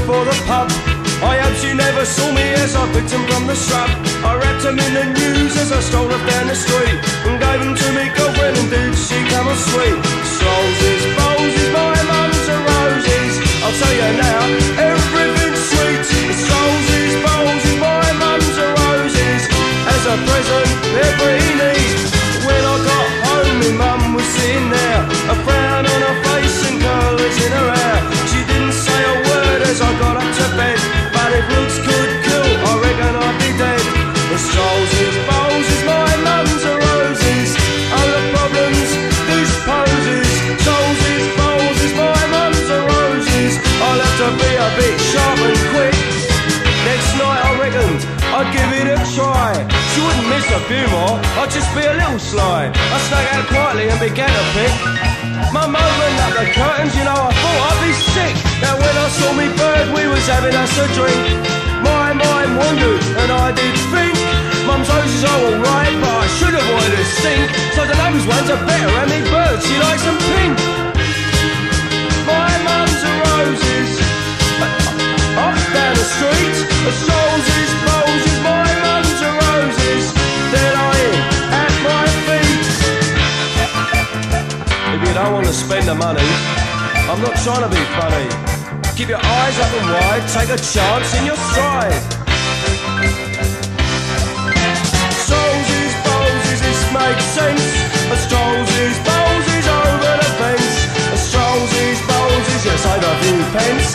before the pub. I hope she never saw me as I picked him from the shrub. I wrapped him in the news as I strolled up down the street and gave him to me girlfriend, and did she come as sweet. Roses, posies, my mums are roses. I'll tell you now, everything's sweet. It's roses, posies, my mums are roses. As a present, they're pretty neat. When I got home, my mum was sitting there, a frown on her face and colours in her hair. She didn't say a word as I got up to bed, but if looks could kill, I reckon I'd be dead. It's roses, posies, my mums are roses. Oh, the problems this poses. Roses, posies, my mums are roses. I'll have to be a bit sharp and quick. Next night I reckoned I'd give it a try. She wouldn't miss a few more, I'd just be a little sly. I snuck out quietly and began to pick. Mum opened up the curtains, you know, I thought I'd be sick. Now when I saw me bird, we was having us a drink. My mind wandered and I did think, Mum's roses are alright, but I should avoid a stink. So the nose ones are better, and me bird, she likes them pink. My mums are roses, up down the street. It's roses, posies, my mums are roses. They're lying at my feet. If you don't want to spend the money, I'm not trying to be funny. Keep your eyes up and wide, take a chance in your stride. Roses, posies, this makes sense. It's roses, posies over the fence. It's roses, posies, yes, I've a few pence.